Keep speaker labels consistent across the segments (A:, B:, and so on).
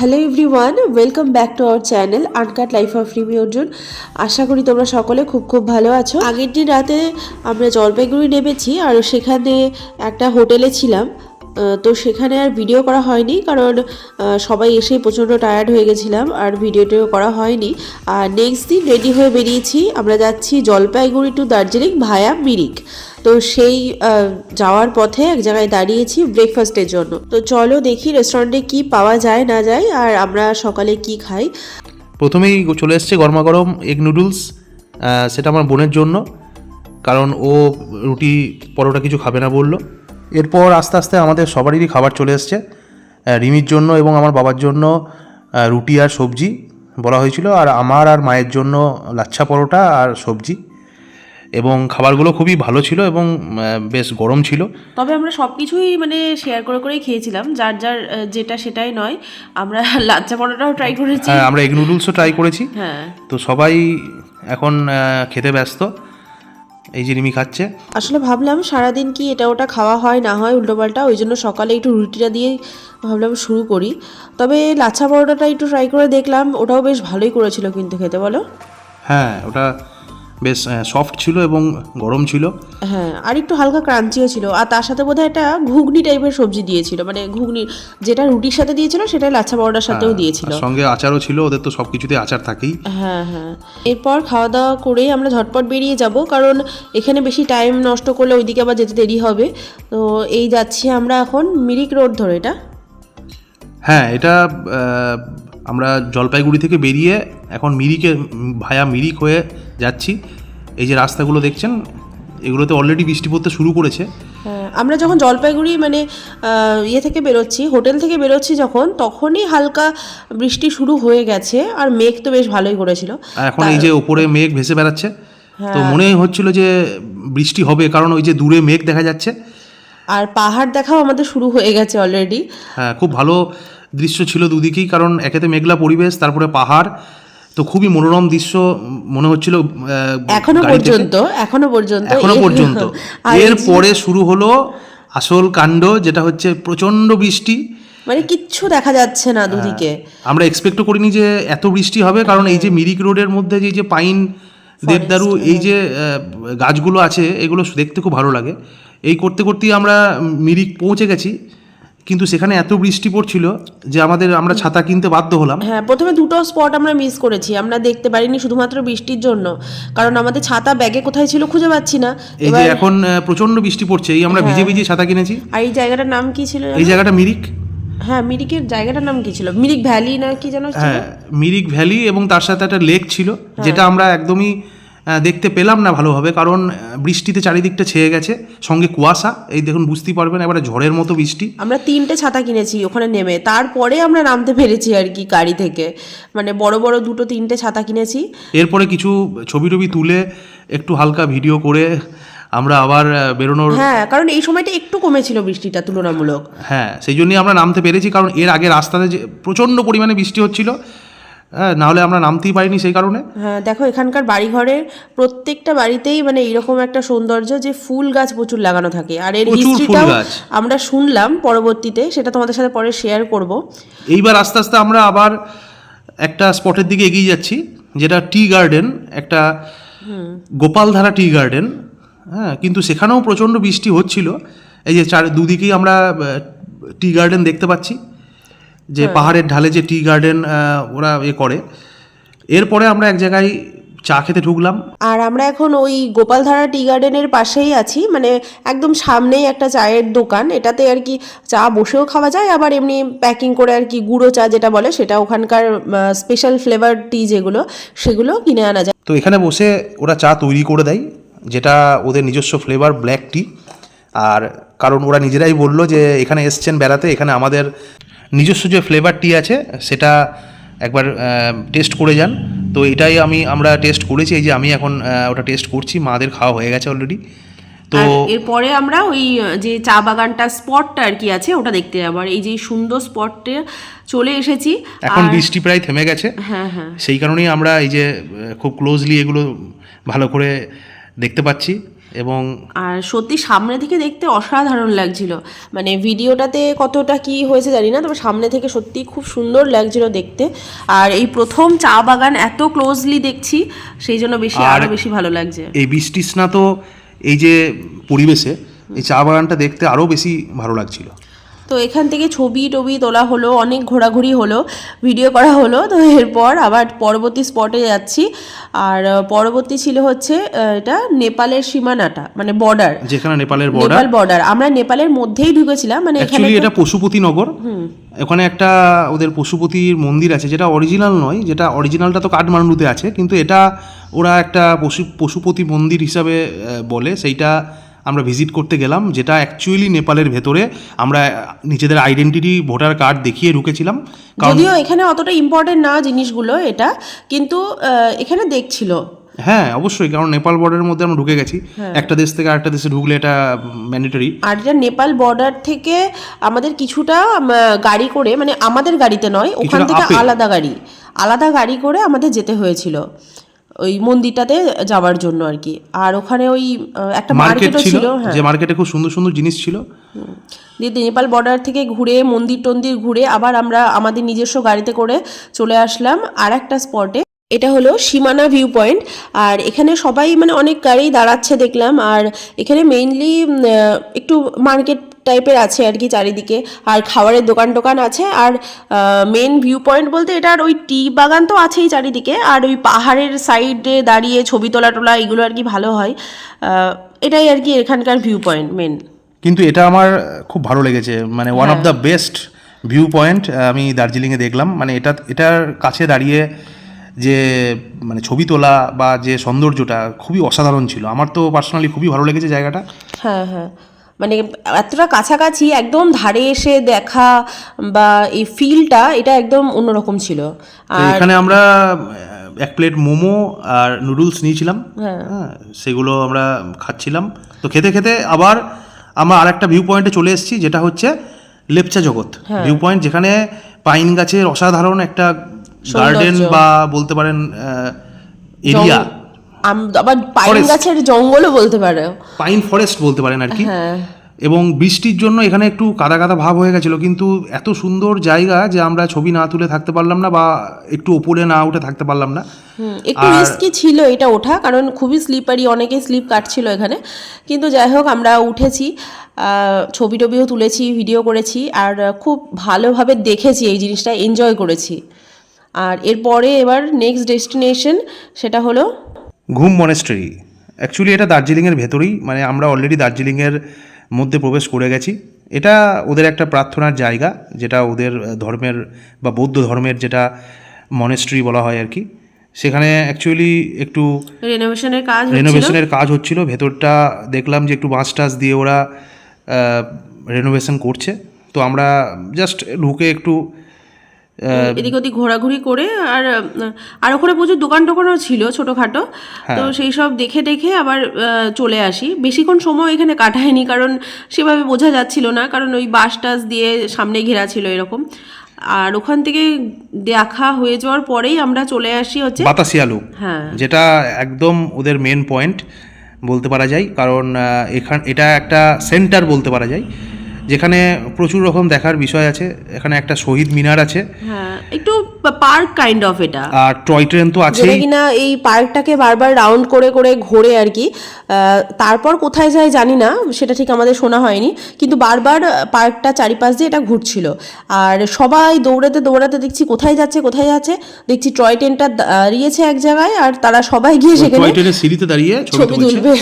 A: Hello everyone, welcome back to our channel uncut life of Rimi Arjun. আশা করি তোমরা সকলে খুব ভালো আছো। আগের দিন রাতে আমরা জলপাইগুড়ি নেমেছি আর সেখানে একটা হোটেলে ছিলাম। তো সেখানে আর ভিডিও করা হয়নি, কারণ সবাই এসে প্রচণ্ড টায়ার্ড হয়ে গেছিলাম আর ভিডিওটিও করা হয়নি। আর নেক্সট দিন রেডি হয়ে বেরিয়েছি, আমরা যাচ্ছি জলপাইগুড়ি টু দার্জিলিং ভায়া মিরিক। তো সেই যাওয়ার পথে এক জায়গায় দাঁড়িয়েছি ব্রেকফাস্টের জন্য। তো চলো দেখি রেস্টুরেন্টে কি পাওয়া যায় না যায় আর আমরা সকালে কি খাই।
B: প্রথমেই চলে এসছে গরমা গরম এগ নুডলস, সেটা আমার বোনের জন্য, কারণ ও রুটি পরোটা কিছু খাবে না বললো। এরপর আস্তে আস্তে আমাদের সবারই খাবার চলে এসছে। রিমির জন্য এবং আমার বাবার জন্য রুটি আর সবজি বলা হয়েছিল, আর আমার আর মায়ের জন্য লাচ্ছা পরোটা আর সবজি। এবং খাবারগুলো খুবই ভালো ছিল এবং বেশ গরম ছিল।
A: তবে আমরা সব কিছুই মানে শেয়ার করেই খেয়েছিলাম, যার যার যেটা সেটাই নয়। আমরা লাচ্চা পরোটাও ট্রাই করেছি,
B: হ্যাঁ, আমরা এগ নুডলসও ট্রাই করেছি।
A: হ্যাঁ,
B: তো সবাই এখন খেতে ব্যস্ত। এই যে রিমি খাচ্ছে।
A: আসলে ভাবলাম সারাদিন কি এটা ওটা খাওয়া হয় না হয় উল্টোপাল্টা, ওই জন্য সকালে একটু রুটিটা দিয়ে ভাবলাম শুরু করি। তবে লাচ্ছা পরোটাটা একটু ট্রাই করে দেখলাম, ওটাও বেশ ভালোই করেছিল কিন্তু খেতে, বলো।
B: হ্যাঁ, ওটা বেশ সফট ছিল এবং গরম ছিল।
A: হ্যাঁ, আর একটু হালকা ক্রাঞ্চিও ছিল। আর তার সাথে বোধহয় একটা ঘুগনি টাইপের সবজি দিয়েছিল, মানে ঘুগনি যেটা রুটির সাথে দিয়েছিল সেটাই লাচ্ছা পরোটার সাথেও দিয়েছিল।
B: সঙ্গে আচারও ছিল, ওদের তো সব কিছুতে আচার থাকেই।
A: হ্যাঁ হ্যাঁ, এরপর খাওয়া দাওয়া করেই আমরা ঝটপট বেরিয়ে যাব, কারণ এখানে বেশি টাইম নষ্ট করলে ওইদিকে আবার যেতে দেরি হবে। তো এই যাচ্ছি আমরা এখন মিরিক রোড ধরে। এটা
B: হ্যাঁ, এটা আমরা জলপাইগুড়ি থেকে বেরিয়ে এখন মিরিকে ভায়া মিরিক হয়ে যাচ্ছি। এই যে রাস্তাগুলো দেখছেন, এগুলোতে অলরেডি বৃষ্টি পড়তে শুরু করেছে।
A: আমরা যখন জলপাইগুড়ি মানে ইয়ে থেকে বেরোচ্ছি, হোটেল থেকে বেরোচ্ছি যখন, তখনই হালকা বৃষ্টি শুরু হয়ে গেছে আর মেঘ তো বেশ ভালোই করেছিল।
B: এখন এই যে ওপরে মেঘ ভেসে বেড়াচ্ছে, তো মনে হচ্ছিল যে বৃষ্টি হবে, কারণ ওই যে দূরে মেঘ দেখা যাচ্ছে
A: আর পাহাড় দেখাও আমাদের শুরু হয়ে গেছে অলরেডি।
B: হ্যাঁ, খুব ভালো দৃশ্য ছিল দুদিকেই, কারণ একেতে মেঘলা পরিবেশ, তারপরে পাহাড়, তো খুবই মনোরম দৃশ্য মনে হচ্ছিল
A: এখনো পর্যন্ত।
B: এরপরে শুরু হলো আসল কাণ্ড, যেটা হচ্ছে প্রচন্ড বৃষ্টি,
A: মানে কিচ্ছু দেখা যাচ্ছে না দুদিকে।
B: আমরা এক্সপেক্টও করিনি যে এত বৃষ্টি হবে, কারণ এই যে মিরিক রোডের মধ্যে যে পাইন, দেবদারু, এই যে গাছগুলো আছে, এগুলো দেখতে খুব ভালো লাগে। এই করতে করতেই আমরা মিরিক পৌঁছে গেছি, কিন্তু সেখানে এত বৃষ্টি পড়ছিল যে আমরা ছাতা কিনতে বাধ্য হলাম।
A: হ্যাঁ, প্রথমে দুটো স্পট আমরা মিস করেছি, আমরা দেখতে পারিনি শুধুমাত্র বৃষ্টির জন্য, কারণ আমাদের ছাতা ব্যাগে কোথায় ছিল খুঁজে পাচ্ছি না।
B: এই যে এখন প্রচন্ড বৃষ্টি পড়ছে, এই আমরা ভিজে ভিজে ছাতা কিনেছি।
A: আর এই জায়গাটার নাম কি ছিল?
B: এই জায়গাটা মিরিক।
A: হ্যাঁ, মিরিকের জায়গাটার নাম কি ছিল? মিরিক ভ্যালি না কি যেন ছিল?
B: হ্যাঁ, মিরিক ভ্যালি, এবং তার সাথে একটা লেক ছিল, যেটা আমরা একদমই দেখতে পেলাম না ভালোভাবে, কারণ বৃষ্টিতে চারিদিকটা ছেয়ে গেছে, সঙ্গে কুয়াশা। এই দেখুন, বুঝতেই পারবেন, এবারে ঝড়ের মতো বৃষ্টি।
A: আমরা 3টে ছাতা কিনেছি ওখানে নেমে, তারপরে আমরা নামতে পেরেছি আর কি গাড়ি থেকে, মানে বড় বড় 2-3টে ছাতা কিনেছি।
B: এরপরে কিছু ছবি টবি তুলে একটু হালকা ভিডিও করে আমরা আবার বেরোনোর,
A: হ্যাঁ, কারণ এই সময়টা একটু কমেছিল বৃষ্টিটা তুলনামূলক।
B: হ্যাঁ, সেই জন্যই আমরা নামতে পেরেছি, কারণ এর আগে রাস্তাতে যে প্রচণ্ড পরিমাণে বৃষ্টি হচ্ছিল, নাহলে আমরা নামতেই পারিনি সেই কারণে।
A: হ্যাঁ, দেখো এখানকার বাড়িঘরের প্রত্যেকটা বাড়িতেই মানে এরকম একটা সৌন্দর্য, যে ফুল গাছ প্রচুর লাগানো থাকে। আর এর হিস্ট্রিটাও আমরা শুনলাম পরবর্তীতে, সেটা তোমাদের সাথে পরে শেয়ার করব।
B: এইবার আস্তে আস্তে আমরা আবার একটা স্পটের দিকে এগিয়ে যাচ্ছি, যেটা টি গার্ডেন, একটা গোপালধারা টি গার্ডেন। হ্যাঁ, কিন্তু সেখানেও প্রচণ্ড বৃষ্টি হচ্ছিল। এই যে দুদিকেই আমরা টি গার্ডেন দেখতে পাচ্ছি, যে পাহাড়ের ঢালে যে টি গার্ডেন ওরা করে। এরপরে আমরা এক জায়গায় চা খেতে ঢুকলাম।
A: আর আমরা এখন ওই গোপালধারা টি গার্ডেনের পাশেই আছি, মানে একদম সামনেই একটা চায়ের দোকান। এটাতে আর কি চা বসেও খাওয়া যায়, আবার এমনি প্যাকিং করে আর কি গুঁড়ো চা যেটা বলে, সেটা ওখানকার স্পেশাল ফ্লেভার টি যেগুলো, সেগুলো কিনে আনা যায়।
B: তো এখানে বসে ওরা চা তৈরি করে দেয়, যেটা ওদের নিজস্ব ফ্লেভার ব্ল্যাক টি। আর কারণ ওরা নিজেরাই বললো যে এখানে এসছেন বেড়াতে, এখানে আমাদের নিজস্ব যে ফ্লেভার টি আছে সেটা একবার টেস্ট করে যান। তো এটাই আমরা টেস্ট করেছি, এই যে আমি এখন ওটা টেস্ট করছি, মাদের খাওয়া হয়ে গেছে অলরেডি। তো
A: এরপরে আমরা ওই যে চা বাগানটা স্পটটা আর কি আছে ওটা দেখতে যাবো। আর এই যে সুন্দর স্পটে চলে এসেছি,
B: এখন বৃষ্টি প্রায় থেমে গেছে।
A: হ্যাঁ হ্যাঁ,
B: সেই কারণেই আমরা এই যে খুব ক্লোজলি এগুলো ভালো করে দেখতে পাচ্ছি। এবং
A: আর সত্যি সামনে থেকে দেখতে অসাধারণ লাগছিল, মানে ভিডিওটাতে কতটা কি হয়েছে জানি না, তবে সামনে থেকে সত্যি খুব সুন্দর লাগছিল দেখতে। আর এই প্রথম চা বাগান এত ক্লোজলি দেখছি, সেই জন্য আরো বেশি ভালো লাগছে।
B: এই বৃষ্টিস্না তো এই যে পরিবেশে এই চা বাগানটা দেখতে আরও বেশি ভালো লাগছিল।
A: তো এখান থেকে ছবি টবি তোলা হলো, অনেক ঘোরাঘুরি হলো, ভিডিও করা হলো। তো এরপর আবার পরবর্তী স্পটে যাচ্ছি। আর পরবর্তী ছিল হচ্ছে এটা নেপালের সীমানাটা, মানে বর্ডার,
B: যেখানে নেপাল
A: বর্ডার। আমরা নেপালের মধ্যেই ঢুকেছিলাম, মানে এখানে
B: এটা পশুপতি নগর। ওখানে একটা ওদের পশুপতির মন্দির আছে, যেটা অরিজিনাল নয়, যেটা অরিজিনালটা তো কাঠমান্ডুতে আছে, কিন্তু এটা ওরা একটা পশুপতি মন্দির হিসাবে বলে, সেইটা আমরা ভিজিট করতে গেলাম, যেটা অ্যাকচুয়ালি নেপালের ভেতরে। আমরা নিজেদের আইডেন্টিটি ভোটার কার্ড দেখিয়ে ঢুকেছিলাম,
A: যদিও এখানে অতটা ইম্পর্টেন্ট না জিনিসগুলো এটা, কিন্তু এখানে দেখছিল।
B: হ্যাঁ অবশ্যই, কারণ নেপাল বর্ডারের মধ্যে আমরা ঢুকে গেছি। একটা দেশ থেকে আরেকটা দেশে ঢুকলে এটা ম্যান্ডেটরি।
A: আর এটা নেপাল বর্ডার থেকে আমাদের কিছুটা গাড়ি করে, মানে আমাদের গাড়িতে নয়, ওখান থেকে আলাদা গাড়ি করে আমাদের যেতে হয়েছিল ওই মন্দিরটাতে যাওয়ার জন্য আর কি। আর ওখানে ওই একটা মার্কেটও ছিল,
B: যে মার্কেটে খুব সুন্দর সুন্দর জিনিস ছিল।
A: দিয়ে নেপাল বর্ডার থেকে ঘুরে মন্দির টন্দির ঘুরে আবার আমরা আমাদের নিজস্ব গাড়িতে করে চলে আসলাম আর একটা স্পটে। এটা হলো সীমানা ভিউ পয়েন্ট। আর এখানে সবাই মানে অনেক গাড়ি দাঁড়াচ্ছে দেখলাম। আর এখানে মেইনলি একটু মার্কেট টাইপের আছে আর কি চারিদিকে, আর খাবারের দোকান টোকান আছে। আর মেন ভিউ পয়েন্ট বলতে এটার ওই টি বাগান তো আছেই চারিদিকে, আর ওই পাহাড়ের সাইডে দাঁড়িয়ে ছবি তোলা টোলা এগুলো আর কি ভালো হয়। এটাই আর কি এখানকার ভিউ পয়েন্ট মেন।
B: কিন্তু এটা আমার খুব ভালো লেগেছে, মানে one of the best view point আমি দার্জিলিংয়ে দেখলাম। মানে এটার কাছে দাঁড়িয়ে যে মানে ছবি তোলা বা যে সৌন্দর্যটা খুবই অসাধারণ ছিল। আমার তো পার্সোনালি খুবই ভালো লেগেছে জায়গাটা।
A: হ্যাঁ হ্যাঁ, মানে এতটা কাছাকাছি একদম ধারে এসে দেখা বা এই ফিলটা এটা একদম অন্যরকম ছিল।
B: আর এখানে আমরা এক প্লেট মোমো আর নুডলস নিয়েছিলাম, হ্যাঁ সেগুলো আমরা খাচ্ছিলাম। তো খেতে খেতে আবার আমরা আরেকটা ভিউ পয়েন্টে চলে এসেছি, যেটা হচ্ছে লেপচা জগৎ ভিউ পয়েন্ট, যেখানে পাইন গাছের অসাধারণ একটা গার্ডেন বা বলতে পারেন এরিয়া,
A: আবার পাইন গাছের জঙ্গলও বলতে পারে,
B: পাইন ফরেস্ট বলতে পারেন আর কি। এবং বৃষ্টির জন্য এখানে একটু কাদা কাদা ভাব হয়ে গেছিলো, কিন্তু এত সুন্দর জায়গা যে আমরা ছবি না তুলে থাকতে পারলাম না, বা একটু ওপরে না উঠে থাকতে পারলাম না।
A: একটু রিস্কি ছিল এটা ওঠা, কারণ খুবই স্লিপারি, অনেকে স্লিপ কাটছিল এখানে। কিন্তু যাই হোক আমরা উঠেছি, ছবি টবিও তুলেছি, ভিডিও করেছি, আর খুব ভালোভাবে দেখেছি এই জিনিসটা, এনজয় করেছি। আর এরপরে এবার নেক্সট ডেস্টিনেশন সেটা হলো
B: ঘুম মনেস্ট্রি। অ্যাকচুয়ালি এটা দার্জিলিংয়ের ভেতরেই, মানে আমরা অলরেডি দার্জিলিংয়ের মধ্যে প্রবেশ করে গেছি। এটা ওদের একটা প্রার্থনার জায়গা, যেটা ওদের ধর্মের বা বৌদ্ধ ধর্মের যেটা মনেস্ট্রি বলা হয় আর কি। সেখানে অ্যাকচুয়ালি একটু রেনোভেশনের কাজ হচ্ছিল। ভেতরটা দেখলাম যে একটু বাঁশ টাস দিয়ে ওরা রেনোভেশন করছে। তো আমরা জাস্ট ঢুকে একটু
A: এদিক ওদিক ঘোরাঘুরি করে, আর ওখানে প্রচুর দোকান টোকানও ছিল ছোটোখাটো, তো সেই সব দেখে দেখে আবার চলে আসি। বেশিক্ষণ সময় এখানে কাটায়নি, কারণ সেভাবে বোঝা যাচ্ছিল না, কারণ ওই বাস টাস দিয়ে সামনে ঘেরা ছিল এরকম। আর ওখান থেকে দেখা হয়ে যাওয়ার পরেই আমরা চলে আসি হচ্ছে
B: বাতাসিয়া লুপ, যেটা একদম ওদের মেন পয়েন্ট বলতে পারা যায়, কারণ এটা একটা সেন্টার বলতে পারা যায়, যেখানে প্রচুর রকম দেখার বিষয় আছে। এখানে একটা শহীদ মিনার আছে,
A: হ্যাঁ একটু পার্ক কাইন্ড অফ এটা,
B: আর টয় ট্রেন তো আছে
A: কিনা এই পার্কটাকে বারবার রাউন্ড করে করে ঘোরে আর কি। তারপর কোথায় যায় জানি না, সেটা ঠিক আমাদের শোনা হয়নি, কিন্তু বারবার পার্কটা চারিপাশ দিয়ে এটা ঘুরছিল। আর সবাই দৌড়াতে দৌড়াতে দেখছি কোথায় যাচ্ছে, দেখছি টয় ট্রেনটা দাঁড়িয়েছে এক জায়গায়, আর তারা সবাই গিয়ে সেখানে
B: টয় ট্রেনের সিঁড়িতে দাঁড়িয়ে ছবি তুলবে।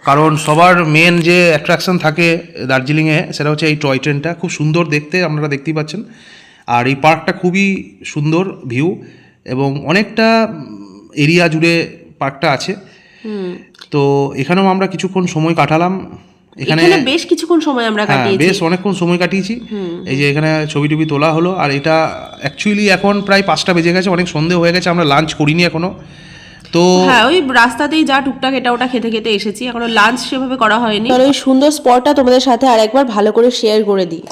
B: কারণ সবার মেন যে অ্যাট্রাকশন থাকে দার্জিলিংয়ে, সেটা হচ্ছে এই টয় ট্রেনটা। খুব সুন্দর দেখতে, আপনারা দেখতেই পাচ্ছেন। আর এই পার্কটা খুবই সুন্দর ভিউ, এবং অনেকটা এরিয়া জুড়ে পার্কটা আছে। তো এখানেও আমরা কিছুক্ষণ সময় কাটালাম।
A: এখানে বেশ কিছুক্ষণ সময় আমরা কাটিয়েছি,
B: বেশ অনেকক্ষণ সময় কাটিয়েছি। এই যে এখানে ছবি টবি তোলা হলো। আর এটা অ্যাকচুয়ালি এখন প্রায় 5টা বেজে গেছে, অনেক সন্ধে হয়ে গেছে, আমরা লাঞ্চ করিনি এখনো। তো
A: হ্যাঁ, ওই রাস্তাতেই যা টুকটাক এটা ওটা খেতে খেতে এসেছি, এখনো লাঞ্চ সেভাবে করা হয়নি। তাহলে ওই সুন্দর স্পটটা তোমাদের সাথে আরেকবার ভালো করে শেয়ার করে দিই।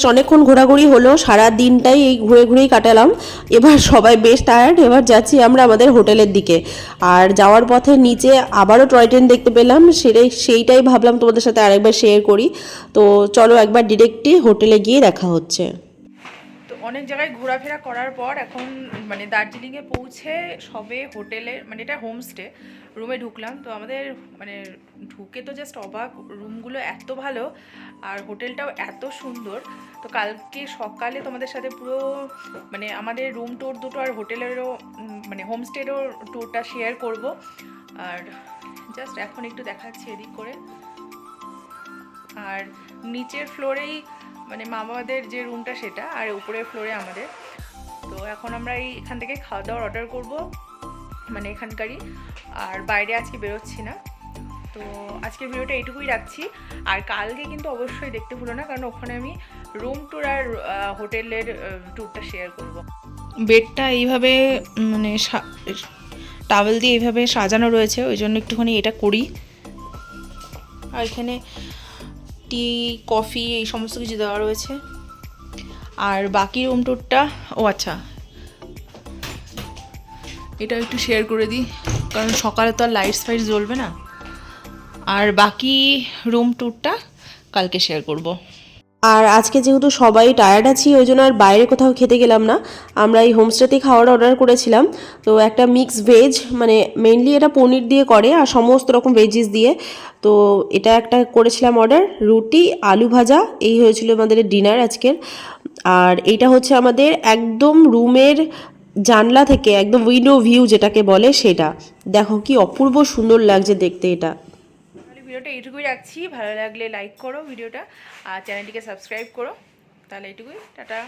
A: বেশ অনেকক্ষণ ঘোরাঘুরি হলো, সারা দিনটাই এই ঘুরে ঘুরেই কাটালাম। এবার সবাই বেশ টায়ার্ড, এবার যাচ্ছি আমরা আমাদের হোটেলের দিকে। আর যাওয়ার পথে নিচে আবারও টয় ট্রেন দেখতে পেলাম, সেইটাই ভাবলাম তোমাদের সাথে আরেকবার শেয়ার করি। তো চলো একবার ডিরেক্টলি হোটেলে গিয়ে দেখা হচ্ছে।
C: তো অনেক জায়গায় ঘোরাফেরা করার পর এখন মানে দার্জিলিংয়ে পৌঁছে সবে হোটেলে, মানে এটা হোমস্টে, রুমে ঢুকলাম। তো আমাদের মানে ঢুকে তো জাস্ট অবাক, রুমগুলো এত ভালো আর হোটেলটাও এত সুন্দর। তো কালকে সকালে তোমাদের সাথে পুরো মানে আমাদের রুম ট্যুর দুটো আর হোটেলেরও মানে হোমস্টেরও ট্যুরটা শেয়ার করব। আর জাস্ট এখন একটু দেখাচ্ছি এদিক করে। আর নিচের ফ্লোরেই মানে মা বাবাদের যে রুমটা সেটা, আর উপরের ফ্লোরে আমাদের। তো এখন আমরা এখান থেকে খাওয়া দাওয়ার অর্ডার করব, মানে এখানকারই। আর বাইরে আজকে বেরোচ্ছি না। তো আজকের ভিডিওটা এইটুকুই রাখছি। আর কালকে কিন্তু অবশ্যই দেখতে ভুলো না, কারণ ওখানে আমি রুম ট্যুর আর হোটেলের ট্যুরটা শেয়ার করব। বেডটা এইভাবে মানে টাওয়েল দিয়ে এইভাবে সাজানো রয়েছে, ওই জন্য একটুখানি এটা করি। আর এখানে টি, কফি এই সমস্ত কিছু দেওয়া রয়েছে। আর বাকি রুম ট্যুরটা, ও আচ্ছা এটা একটু শেয়ার করে দিই, কারণ সকালে তো আর লাইটস ফাইটস জ্বলবে না। আর বাকি রুম ট্যুরটা কালকে শেয়ার করব।
A: আর আজকে যেহেতু সবাই টায়ার্ড আছি, ওই জন্য আর বাইরে কোথাও খেতে গেলাম না। আমরা এই হোমস্টেতেই খাওয়ার অর্ডার করেছিলাম। তো একটা মিক্স ভেজ, মানে মেনলি এটা পনির দিয়ে করে আর সমস্ত রকম ভেজিস দিয়ে। তো এটা একটা করেছিলাম অর্ডার, রুটি, আলু ভাজা, এই হয়েছিল আমাদের ডিনার আজকের। আর এইটা হচ্ছে আমাদের একদম রুমের জানলা থেকে একদম উইন্ডো ভিউ যেটাকে বলে সেটা। দেখো কি অপূর্ব সুন্দর লাগছে দেখতে এটা।
C: ভিডিওটা এইটুকুই রাখছি, ভালো লাগলে লাইক করো ভিডিওটা আর চ্যানেলটিকে সাবস্ক্রাইব করো। তাহলে এইটুকুই, টাটা।